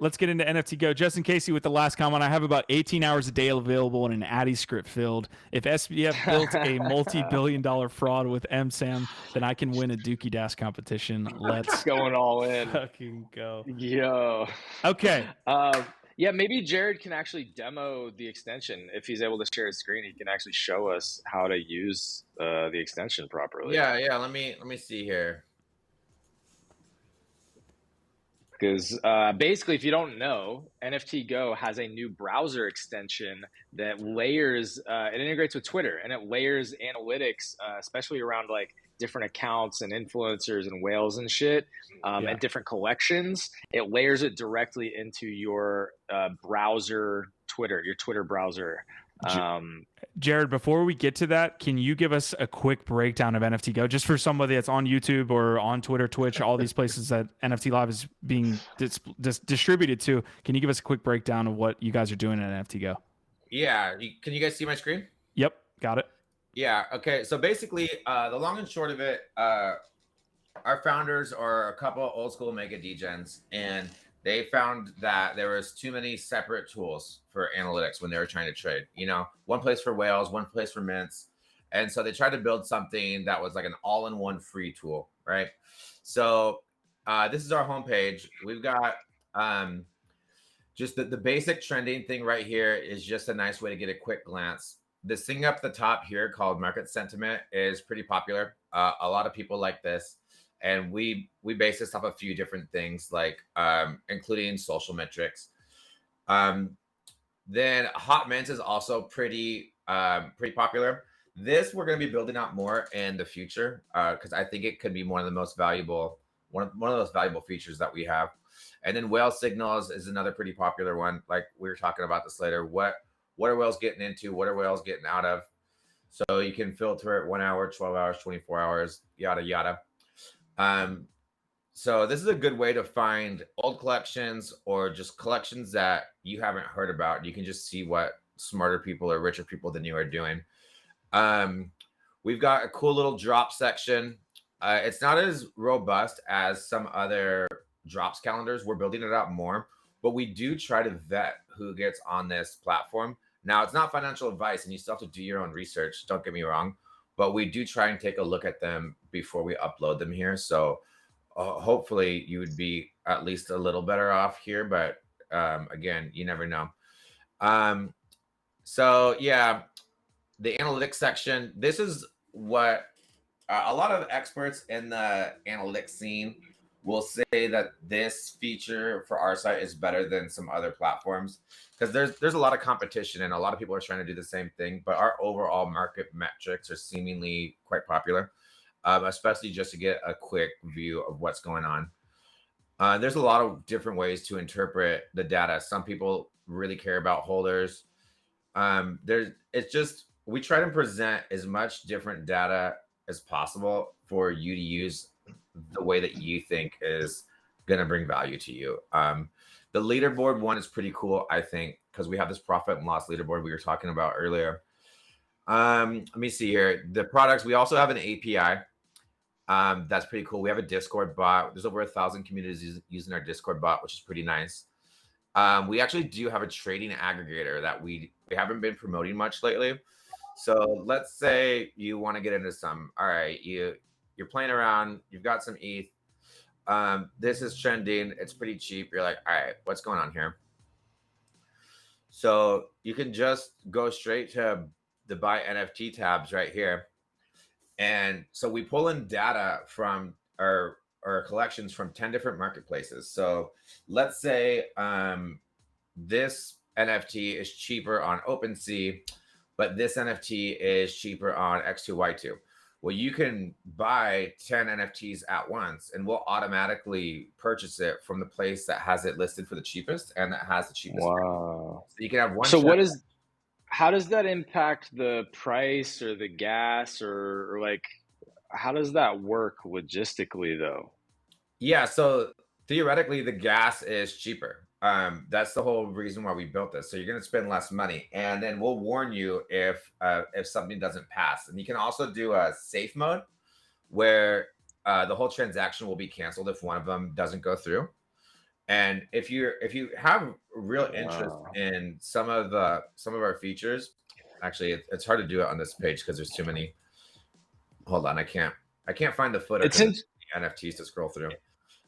let's get into NFT Go. Justin Casey with the last comment. I have about 18 hours a day available in an Addy script field. If SBF built a multi-billion-dollar fraud with MSAM, then I can win a Dookie Dash competition. Let's going all in. fucking go. Yo. Okay. Yeah, maybe Jared can actually demo the extension. If he's able to share his screen, he can actually show us how to use the extension properly. Yeah. Let me see here. Because basically, if you don't know, NFTGo has a new browser extension that layers, it integrates with Twitter, and it layers analytics, especially around like different accounts and influencers and whales and shit, and different collections. It layers it directly into your browser Twitter, your Twitter browser. Jared, before we get to that, can you give us a quick breakdown of NFT Go, just for somebody that's on YouTube or on Twitter, Twitch, all these places that NFT Live is being distributed to? Can you give us a quick breakdown of what you guys are doing at NFT Go? Yeah, can you guys see my screen? Yep, got it. Yeah, okay. So basically, the long and short of it, our founders are a couple of old school mega degens, and they found that there was too many separate tools for analytics when they were trying to trade. You know, one place for whales, one place for mints. And so they tried to build something that was like an all-in-one free tool, right? So this is our homepage. We've got just the basic trending thing right here is just a nice way to get a quick glance. This thing up the top here called market sentiment is pretty popular. A lot of people like this. And we base this off a few different things, like including social metrics. Then hot mints is also pretty popular. This we're going to be building out more in the future because I think it could be one of the most valuable one of those valuable features that we have. And then whale signals is another pretty popular one. Like we were talking about this later. What are whales getting into? What are whales getting out of? So you can filter it 1 hour, 12 hours, 24 hours, yada yada. So this is a good way to find old collections or just collections that you haven't heard about. You can just see what smarter people or richer people than you are doing. We've got a cool little drop section. It's not as robust as some other drops calendars. We're building it out more, but we do try to vet who gets on this platform. Now, it's not financial advice and you still have to do your own research. Don't get me wrong. But we do try and take a look at them before we upload them here. So hopefully you would be at least a little better off here. But again, you never know. So yeah, the analytics section, this is what a lot of experts in the analytics scene will say that this feature for our site is better than some other platforms because there's a lot of competition and a lot of people are trying to do the same thing, but our overall market metrics are seemingly quite popular, especially just to get a quick view of what's going on. There's a lot of different ways to interpret the data. Some people really care about holders. It's just, we try to present as much different data as possible for you to use the way that you think is going to bring value to you. The leaderboard one is pretty cool, I think, because we have this profit and loss leaderboard we were talking about earlier. Let me see here. The products, we also have an API. That's pretty cool. We have a Discord bot. There's over 1,000 communities using our Discord bot, which is pretty nice. We actually do have a trading aggregator that we haven't been promoting much lately. So let's say you want to get into some, all right, you're playing around, you've got some ETH. This is trending. It's pretty cheap. You're like, all right, what's going on here? So you can just go straight to the buy NFT tabs right here. And so we pull in data from our collections from 10 different marketplaces. So let's say this NFT is cheaper on OpenSea, but this NFT is cheaper on X2Y2. Well, you can buy 10 NFTs at once and we'll automatically purchase it from the place that has it listed for the cheapest and that has the cheapest. Wow. So you can have one. So how does that impact the price or the gas or like, how does that work logistically though? Yeah. So theoretically the gas is cheaper. That's the whole reason why we built this. So you're going to spend less money, and then we'll warn you if something doesn't pass. And you can also do a safe mode where the whole transaction will be canceled if one of them doesn't go through. And if you have real interest Wow. in some of our features, actually it's hard to do it on this page because there's too many. Hold on, I can't find the footer It's because in, it's NFTs to scroll through.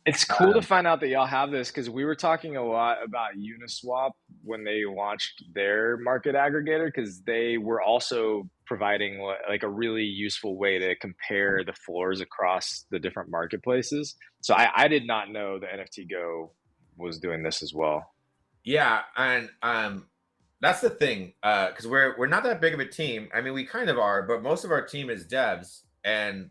it's cool to find out that y'all have this, because we were talking a lot about Uniswap when they launched their market aggregator, because they were also providing like a really useful way to compare the floors across the different marketplaces. So I did not know that NFT Go was doing this as well. Yeah, and that's the thing, because we're not that big of a team. I mean, we kind of are, but most of our team is devs, and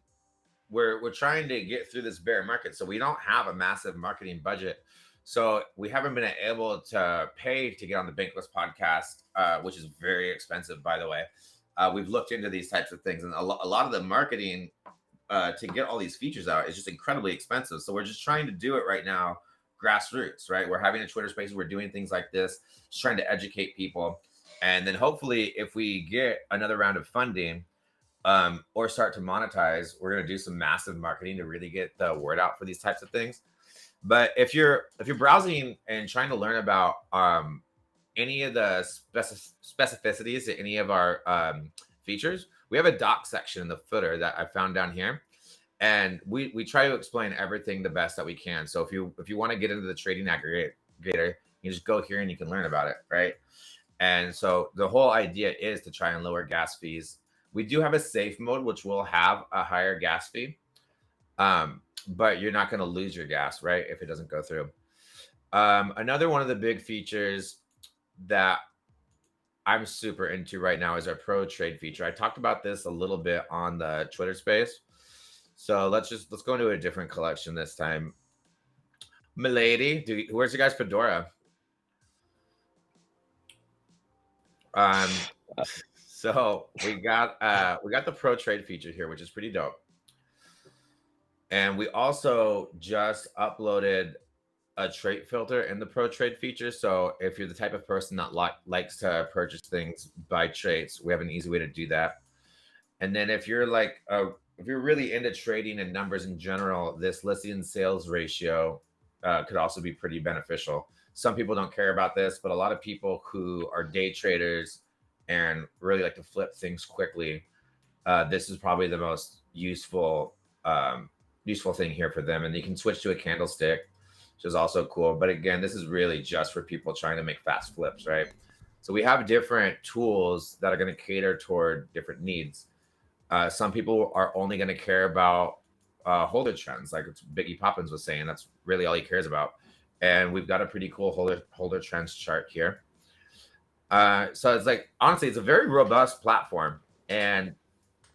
we're trying to get through this bear market, so we don't have a massive marketing budget. So we haven't been able to pay to get on the Bankless podcast, which is very expensive, by the way. We've looked into these types of things, and a lot of the marketing to get all these features out is just incredibly expensive. So we're just trying to do it right now, grassroots, right? We're having a Twitter space, we're doing things like this, just trying to educate people. And then hopefully, if we get another round of funding, or start to monetize, we're going to do some massive marketing to really get the word out for these types of things. But if you're browsing and trying to learn about any of the specificities to any of our features, we have a doc section in the footer that I found down here, and we try to explain everything the best that we can. So if you want to get into the trading aggregator, you just go here and you can learn about it, right? And so the whole idea is to try and lower gas fees. We do have a safe mode, which will have a higher gas fee, but you're not going to lose your gas, right, if it doesn't go through. Another one of the big features that I'm super into right now is our pro trade feature. I talked about this a little bit on the Twitter space. So let's go into a different collection this time. Milady, where's your guys' fedora? So we got the pro trade feature here, which is pretty dope. And we also just uploaded a trait filter in the pro trade feature. So if you're the type of person that likes to purchase things by traits, we have an easy way to do that. And then if you're if you're really into trading and numbers in general, this listing and sales ratio could also be pretty beneficial. Some people don't care about this, but a lot of people who are day traders and really like to flip things quickly, this is probably the most useful thing here for them. And you can switch to a candlestick, which is also cool. But again, this is really just for people trying to make fast flips, right? So we have different tools that are going to cater toward different needs. Some people are only going to care about holder trends, like Biggie Poppins was saying. That's really all he cares about. And we've got a pretty cool holder trends chart here. So it's like, honestly, it's a very robust platform. And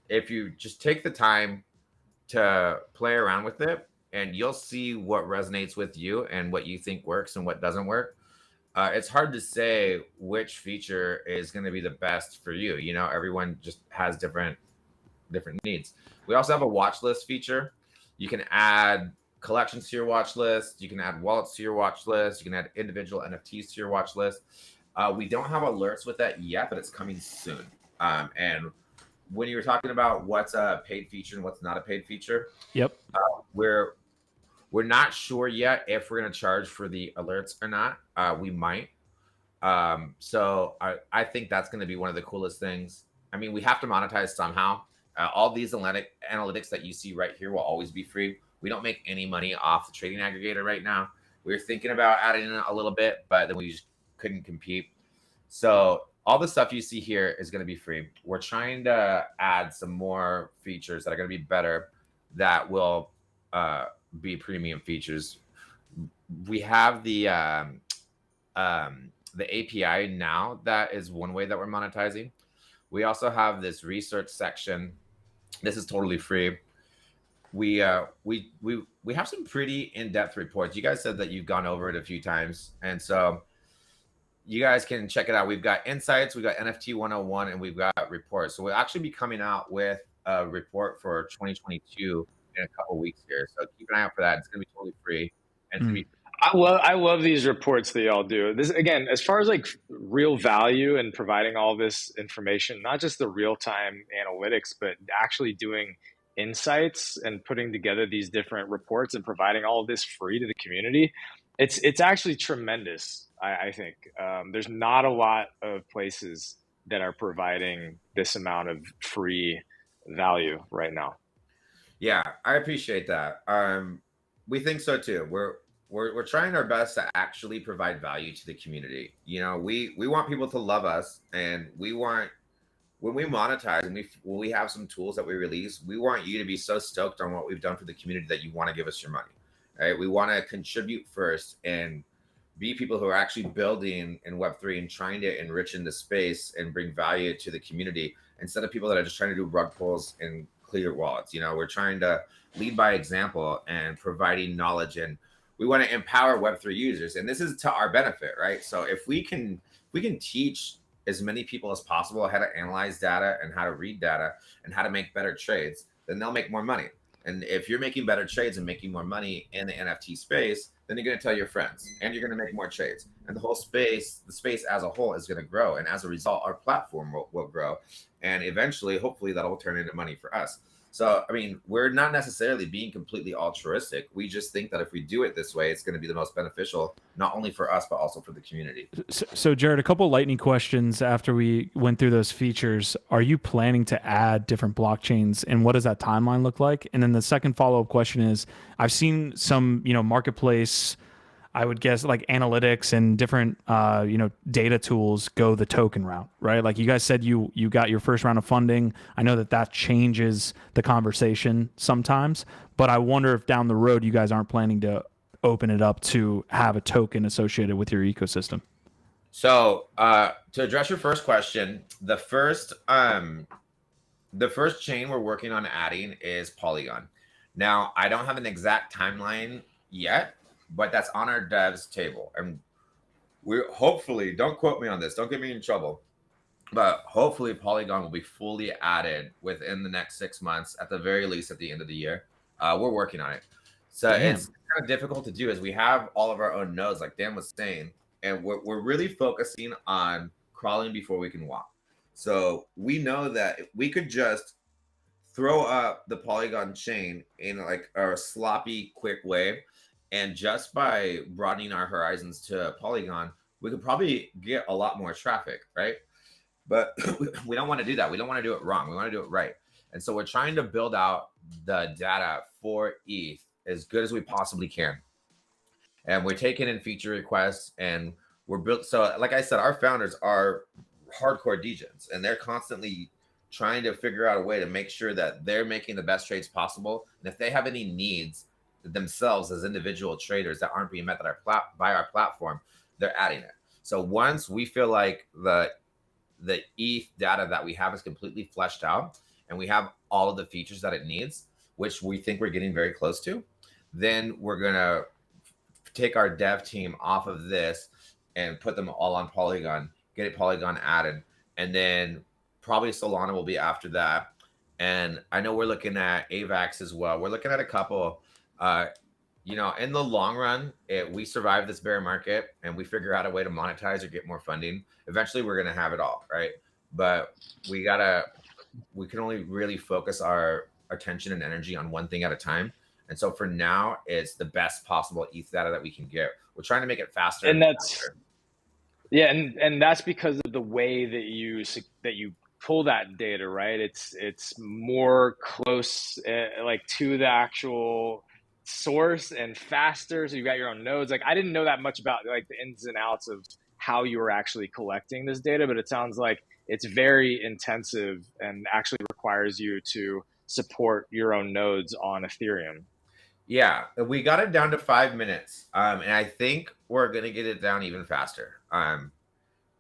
if you just take the time to play around with it, and you'll see what resonates with you and what you think works and what doesn't work. It's hard to say which feature is going to be the best for you. You know, everyone just has different needs. We also have a watch list feature. You can add collections to your watch list. You can add wallets to your watch list. You can add individual NFTs to your watch list. We don't have alerts with that yet, but it's coming soon. And when you were talking about what's a paid feature and what's not a paid feature, Yep. We're not sure yet if we're going to charge for the alerts or not. We might. So I think that's going to be one of the coolest things. I mean, we have to monetize somehow. All these analytics that you see right here will always be free. We don't make any money off the trading aggregator right now. We were thinking about adding in a little bit, but then we just couldn't compete. So all the stuff you see here is going to be free. We're trying to add some more features that are going to be better, that will be premium features. We have the API now. That is one way that we're monetizing. We also have this research section. This is totally free. We have some pretty in-depth reports. You guys said that you've gone over it a few times, and so you guys can check it out. We've got insights, we've got NFT 101, and we've got reports. So we'll actually be coming out with a report for 2022 in a couple weeks here. So keep an eye out for that. It's going to be totally free. And it's going to be I love these reports that y'all do. This, again, as far as like real value and providing all this information, not just the real-time analytics, but actually doing insights and putting together these different reports and providing all of this free to the community. It's actually tremendous. I think there's not a lot of places that are providing this amount of free value right now. Yeah, I appreciate that. We think so too. We're trying our best to actually provide value to the community. You know, we want people to love us, and we want, when we monetize and when we have some tools that we release, we want you to be so stoked on what we've done for the community that you want to give us your money. Right? We want to contribute first and be people who are actually building in Web3 and trying to enrich in the space and bring value to the community, instead of people that are just trying to do rug pulls and clear wallets. You know, we're trying to lead by example and providing knowledge, and we want to empower Web3 users. And this is to our benefit, right? So if we can teach as many people as possible how to analyze data and how to read data and how to make better trades, then they'll make more money. And if you're making better trades and making more money in the NFT space, then you're going to tell your friends and you're going to make more trades. And the whole space, the space as a whole is going to grow. And as a result, our platform will grow. And eventually, hopefully, that'll turn into money for us. So, I mean, we're not necessarily being completely altruistic. We just think that if we do it this way, it's going to be the most beneficial, not only for us, but also for the community. So Jared, a couple lightning questions after we went through those features. Are you planning to add different blockchains, and what does that timeline look like? And then the second follow-up question is, I've seen some, marketplace, I would guess like analytics and different, data tools go the token route, right? Like you guys said, you got your first round of funding. I know that changes the conversation sometimes, but I wonder if down the road you guys aren't planning to open it up to have a token associated with your ecosystem. So to address your first question, the first chain we're working on adding is Polygon. Now, I don't have an exact timeline yet, but that's on our devs table. And we're hopefully, don't quote me on this, don't get me in trouble, but hopefully Polygon will be fully added within the next 6 months, at the very least at the end of the year. We're working on it. So it's kind of difficult to do, as we have all of our own nodes, like Dan was saying, and we're really focusing on crawling before we can walk. So we know that we could just throw up the Polygon chain in like a sloppy, quick way, and just by broadening our horizons to Polygon, we could probably get a lot more traffic, right? But we don't want to do that. We don't want to do it wrong. We want to do it right. And so we're trying to build out the data for ETH as good as we possibly can. And we're taking in feature requests, and we're built. So like I said, our founders are hardcore degens, and they're constantly trying to figure out a way to make sure that they're making the best trades possible. And if they have any needs themselves as individual traders that aren't being met by our platform, they're adding it. So once we feel like the ETH data that we have is completely fleshed out and we have all of the features that it needs, which we think we're getting very close to, then we're going to take our dev team off of this and put them all on Polygon, get it Polygon added, and then probably Solana will be after that. And I know we're looking at AVAX as well. We're looking at a couple. In the long run, we survive this bear market and we figure out a way to monetize or get more funding, eventually we're going to have it all, right? But we can only really focus our attention and energy on one thing at a time. And so for now, it's the best possible ETH data that we can get. We're trying to make it faster. And that's because of the way that you pull that data, right? It's more close, like to the actual source and faster. So you've got your own nodes. Like I didn't know that much about like the ins and outs of how you were actually collecting this data, but it sounds like it's very intensive and actually requires you to support your own nodes on Ethereum. Yeah, we got it down to 5 minutes, and I think we're gonna get it down even faster.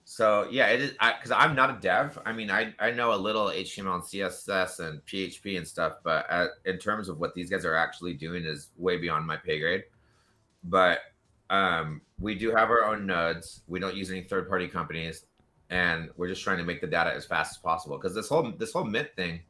So yeah, it is, because I'm not a dev. I mean, I know a little HTML and CSS and PHP and stuff, but in terms of what these guys are actually doing is way beyond my pay grade. But we do have our own nodes. We don't use any third-party companies, and we're just trying to make the data as fast as possible. Because this whole mint thing,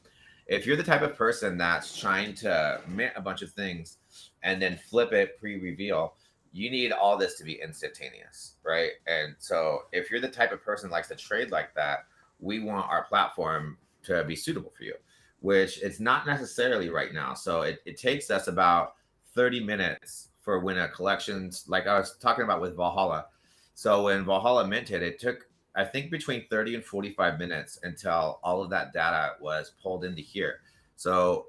if you're the type of person that's trying to mint a bunch of things and then flip it pre-reveal, you need all this to be instantaneous, right? And so if you're the type of person that likes to trade like that, we want our platform to be suitable for you, which it's not necessarily right now. So it takes us about 30 minutes for when a collection's like I was talking about with Valhalla. So when Valhalla minted, it took I think between 30 and 45 minutes until all of that data was pulled into here. So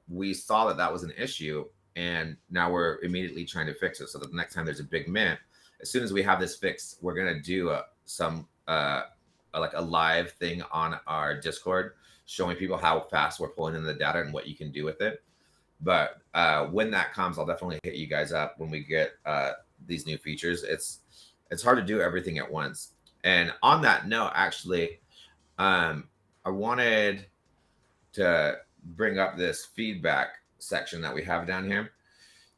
we saw that that was an issue, and now we're immediately trying to fix it. So that the next time there's a big mint, as soon as we have this fixed, we're gonna do like a live thing on our Discord, showing people how fast we're pulling in the data and what you can do with it. But when that comes, I'll definitely hit you guys up when we get these new features. It's hard to do everything at once. And on that note, actually, I wanted to bring up this feedback section that we have down here.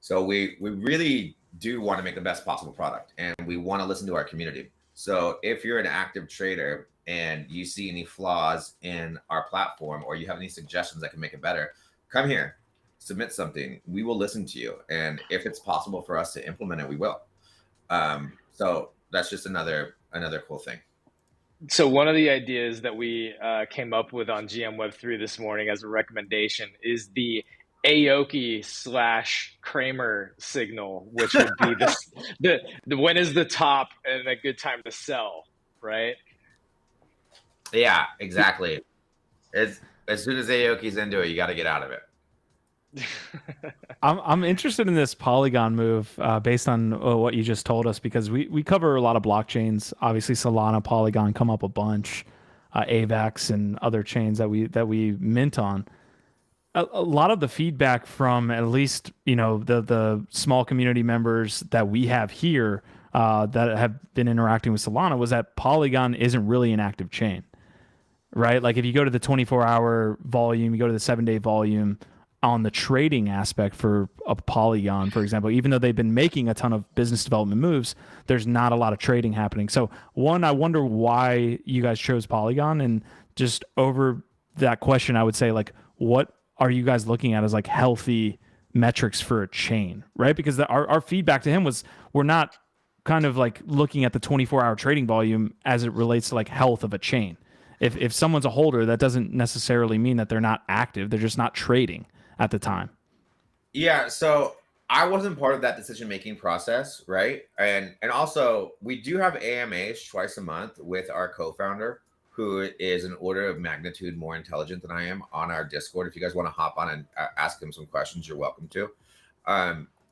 So we really do want to make the best possible product, and we want to listen to our community. So if you're an active trader and you see any flaws in our platform, or you have any suggestions that can make it better, come here, submit something. We will listen to you, and if it's possible for us to implement it, we will. So that's just another cool thing. So one of the ideas that we came up with on GM Web3 this morning as a recommendation is the Aoki / Kramer signal, which would be the when is the top and a good time to sell, right? Yeah, exactly. As soon as Aoki's into it, you got to get out of it. I'm interested in this Polygon move based on what you just told us, because we cover a lot of blockchains. Obviously, Solana, Polygon come up a bunch, AVAX and other chains that we mint on. A lot of the feedback from at least the small community members that we have here that have been interacting with Solana was that Polygon isn't really an active chain, right? Like if you go to the 24-hour volume, you go to the 7-day volume on the trading aspect for a Polygon, for example, even though they've been making a ton of business development moves, there's not a lot of trading happening. So one, I wonder why you guys chose Polygon, and just over that question, I would say, like, what are you guys looking at as like healthy metrics for a chain, right? Because our feedback to him was, we're not kind of like looking at the 24-hour trading volume as it relates to like health of a chain. If someone's a holder, that doesn't necessarily mean that they're not active. They're just not trading at the time. Yeah, so I wasn't part of that decision-making process, right? And also, we do have AMAs twice a month with our co-founder, who is an order of magnitude more intelligent than I am, on our Discord. If you guys want to hop on and ask him some questions, you're welcome to.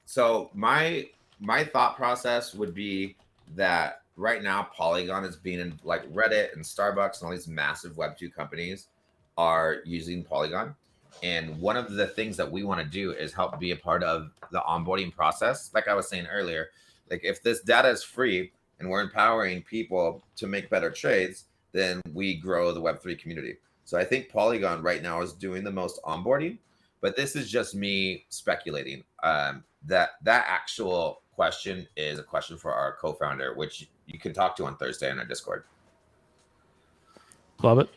So my thought process would be that right now Polygon is being in, like, Reddit and Starbucks and all these massive Web2 companies are using Polygon. And one of the things that we want to do is help be a part of the onboarding process. Like I was saying earlier, like if this data is free and we're empowering people to make better trades, then we grow the Web3 community. So I think Polygon right now is doing the most onboarding, but this is just me speculating. That actual question is a question for our co-founder, which you can talk to on Thursday on our Discord. Love it.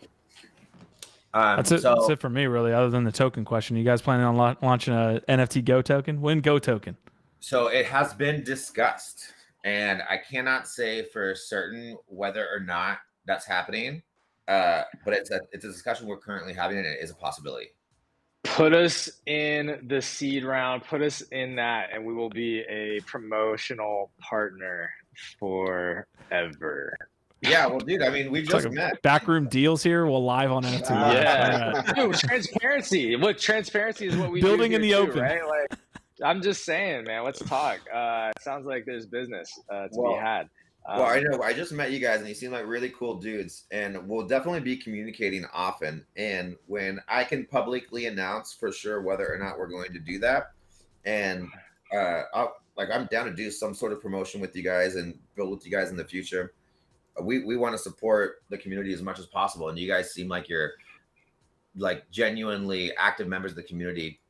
That's it for me, really, other than the token question. You guys planning on launching a NFTGo token? When Go token? So it has been discussed, and I cannot say for certain whether or not that's happening, but it's a discussion we're currently having, and it is a possibility. Put us in the seed round, put us in that, and we will be a promotional partner forever. Yeah, well, dude, I mean, we just met. Backroom deals here. We'll live on NFT. Yeah. Right. Dude, transparency. Look, transparency is what we building do in the too, open, right? Like, I'm just saying, man. Let's talk. It sounds like there's business to be had. Well, I know. I just met you guys, and you seem like really cool dudes, and we'll definitely be communicating often. And when I can publicly announce for sure whether or not we're going to do that, and I'm down to do some sort of promotion with you guys and build with you guys in the future. We want to support the community as much as possible, and you guys seem like you're like genuinely active members of the community,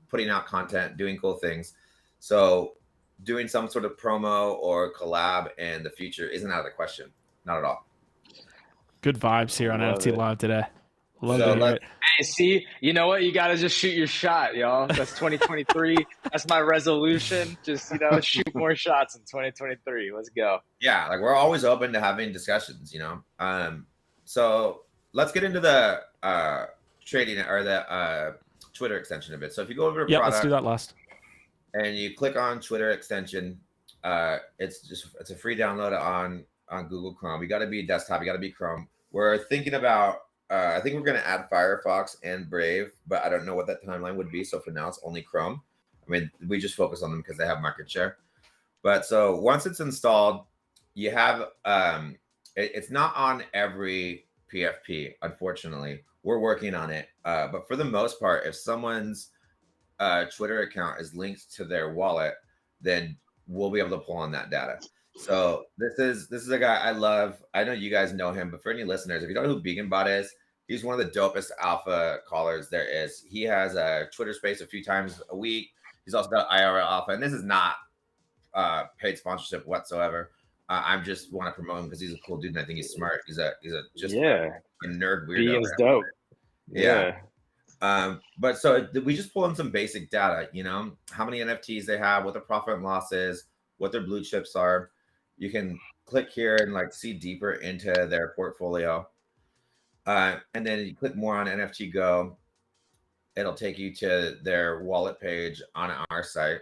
putting out content, doing cool things. So doing some sort of promo or collab in the future isn't out of the question. Not at all. Good vibes here on NFT Live today. Love it. Hey, see, you know what? You got to just shoot your shot, y'all. That's 2023. That's my resolution. Just, shoot more shots in 2023. Let's go. Yeah, like we're always open to having discussions, So let's get into the trading or the Twitter extension of it. So if you go over to product, let's do that last. and you click on Twitter extension. It's a free download on Google Chrome. You got to be desktop. You got to be Chrome. We're thinking about. I think we're going to add Firefox and Brave, but I don't know what that timeline would be. So for now, it's only Chrome. I mean, we just focus on them because they have market share. But so once it's installed, you have it's not on every PFP, unfortunately. We're working on it. But for the most part, if someone's Twitter account is linked to their wallet, then we'll be able to pull on that data. So this is a guy I love. I know you guys know him, but for any listeners, if you don't know who BeaconBot is, he's one of the dopest alpha callers there is. He has a Twitter space a few times a week. He's also got IRL alpha, and this is not paid sponsorship whatsoever. I'm just want to promote him because he's a cool dude and I think he's smart. He's a just a nerd weirdo. Being's dope. Yeah. But so we just pull in some basic data, you know, how many NFTs they have, what the profit and loss is, what their blue chips are. You can click here and like see deeper into their portfolio. And then you click more on NFTGo. It'll take you to their wallet page on our site.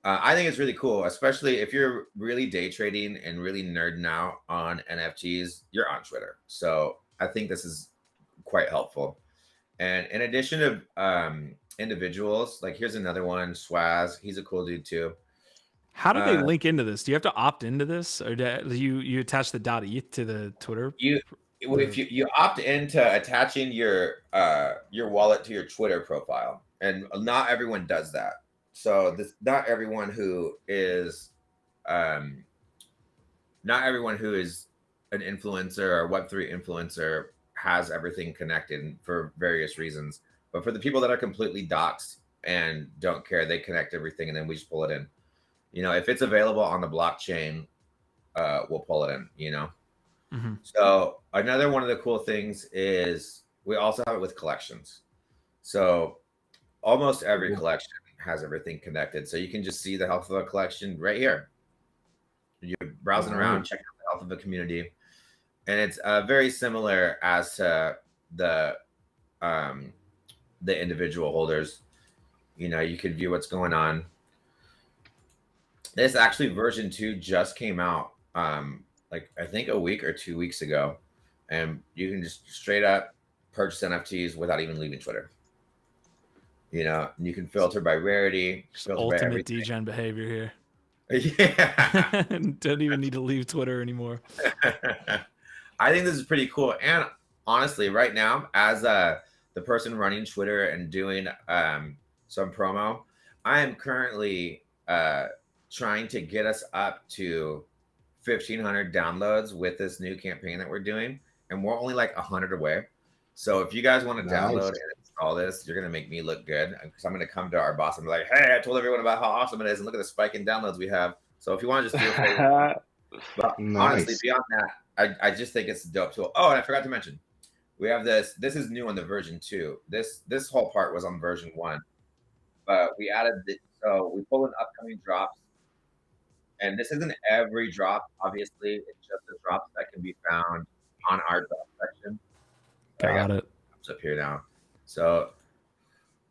I think it's really cool, especially if you're really day trading and really nerding out on NFTs, you're on Twitter. So I think this is quite helpful. And in addition to individuals, like here's another one, Swaz. He's a cool dude too. How do they link into this? Do you have to opt into this, or do you attach the .eth to the Twitter? If you opt into attaching your wallet to your Twitter profile, and not everyone does that. So not everyone who is an influencer or Web3 influencer has everything connected for various reasons. But for the people that are completely doxed and don't care, they connect everything and then we just pull it in. You know, if it's available on the blockchain, we'll pull it in, you know? Mm-hmm. So another one of the cool things is we also have it with collections. So almost every collection has everything connected. So you can just see the health of a collection right here. You're browsing around, checking out the health of a community. And it's very similar as to the individual holders. You know, you could view what's going on. This actually version 2 just came out like I think a week or 2 weeks ago. And you can just straight up purchase NFTs without even leaving Twitter. You know, you can filter by rarity. Filter ultimate degen behavior here. Yeah. Don't even need to leave Twitter anymore. I think this is pretty cool. And honestly, right now, as the person running Twitter and doing some promo, I am currently trying to get us up to 1,500 downloads with this new campaign that we're doing. And we're only like 100 away. So if you guys want to download and install this, you're going to make me look good. Because I'm going to come to our boss and be like, hey, I told everyone about how awesome it is. And look at the spike in downloads we have. So if you want to just do it for but honestly, beyond that, I just think it's a dope tool. Oh, and I forgot to mention, we have this. This is new on the version 2. This whole part was on version 1. But we added so we pull in upcoming drops. And this isn't every drop, obviously. It's just the drops that can be found on our drop section. Got it. It's up here now. So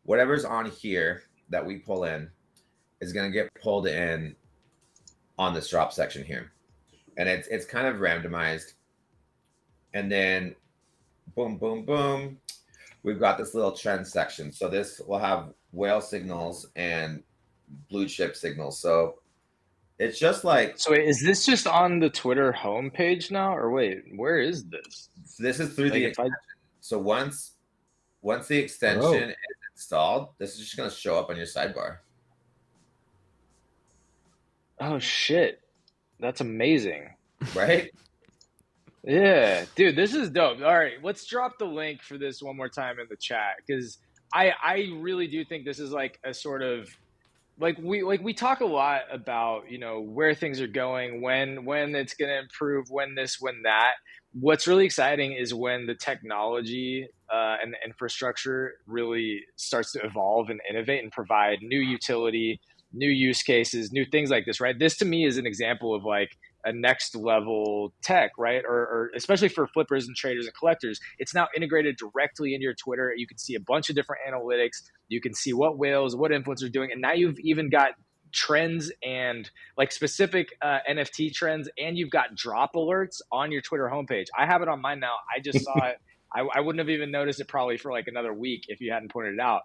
whatever's on here that we pull in is going to get pulled in on this drop section here. And it's kind of randomized. And then boom, boom, boom. We've got this little trend section. So this will have whale signals and blue chip signals. So it's just like. So wait, is this just on the Twitter homepage now? Or wait, where is this? This is through the extension. So once the extension is installed, this is just going to show up on your sidebar. Oh, shit. That's amazing. Right? Yeah, dude, this is dope. All right, let's drop the link for this one more time in the chat because I really do think this is like a sort of like we talk a lot about, you know, where things are going, when it's going to improve, when this, when that. What's really exciting is when the technology and the infrastructure really starts to evolve and innovate and provide new utility, new use cases, new things like this, right? This to me is an example of like a next level tech, right? Or especially for flippers and traders and collectors, it's now integrated directly into your Twitter. You can see a bunch of different analytics. You can see what whales, what influencers are doing, and now you've even got trends and like specific NFT trends, and you've got drop alerts on your Twitter homepage. I have it on mine now. I just saw it. I wouldn't have even noticed it probably for like another week if you hadn't pointed it out.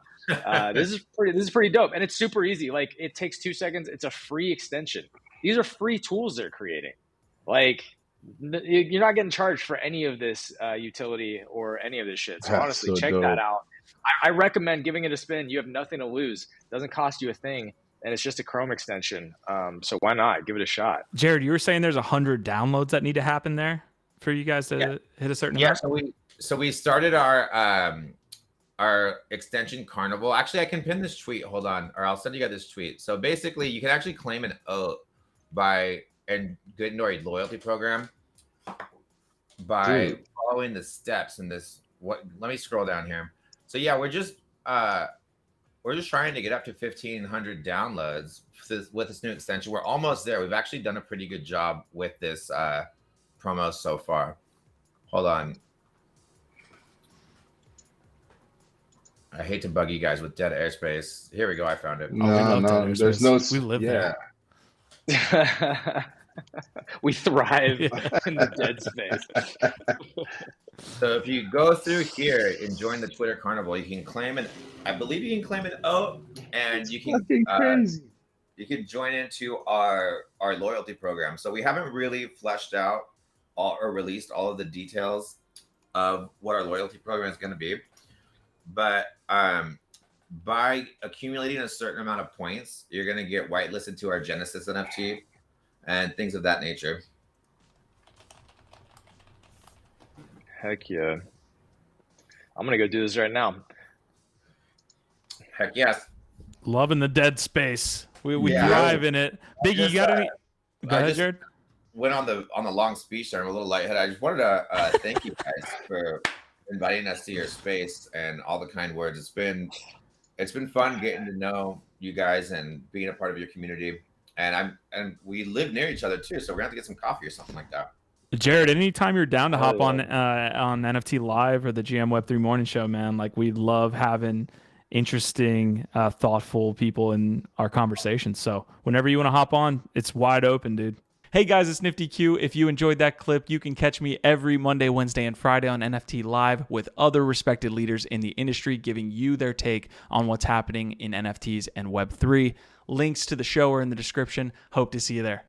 This is pretty dope, and it's super easy. Like it takes 2 seconds. It's a free extension. These are free tools they're creating. Like you're not getting charged for any of this utility or any of this shit. So honestly, check that out. I recommend giving it a spin. You have nothing to lose. It doesn't cost you a thing. And it's just a Chrome extension. So why not give it a shot? Jared, you were saying there's 100 downloads that need to happen there for you guys to hit a certain amount? So we started our extension carnival. Actually, I can pin this tweet. Hold on, or I'll send you guys this tweet. So basically, you can actually claim an oat and get into our loyalty program by following the steps in this. Let me scroll down here. So yeah, we're just trying to get up to 1,500 downloads with this new extension. We're almost there. We've actually done a pretty good job with this promo so far. Hold on. I hate to bug you guys with dead airspace. Here we go. I found it. No, there's no. We live there. We thrive in the dead space. So if you go through here and join the Twitter Carnival, you can claim I believe you can claim an oat, and you can you can join into our loyalty program. So we haven't really fleshed out or released all of the details of what our loyalty program is going to be, but by accumulating a certain amount of points, you're going to get whitelisted to our Genesis NFT and things of that nature. Heck yeah. I'm going to go do this right now. Heck yes. Loving the dead space. We thrive in it. Biggie, you got any? Go ahead, Jared. Went on the long speech there. I'm a little lightheaded. I just wanted to thank you guys for inviting us to your space and all the kind words. It's been fun getting to know you guys and being a part of your community. And we live near each other too, so we're gonna have to get some coffee or something like that. Jared, anytime you're down to hop on NFT Live or the GM Web3 Morning Show, man, like we love having interesting, thoughtful people in our conversations. So whenever you want to hop on, it's wide open, dude. Hey guys, it's Nifty Q. If you enjoyed that clip, you can catch me every Monday, Wednesday, and Friday on NFT Live with other respected leaders in the industry giving you their take on what's happening in NFTs and Web3. Links to the show are in the description. Hope to see you there.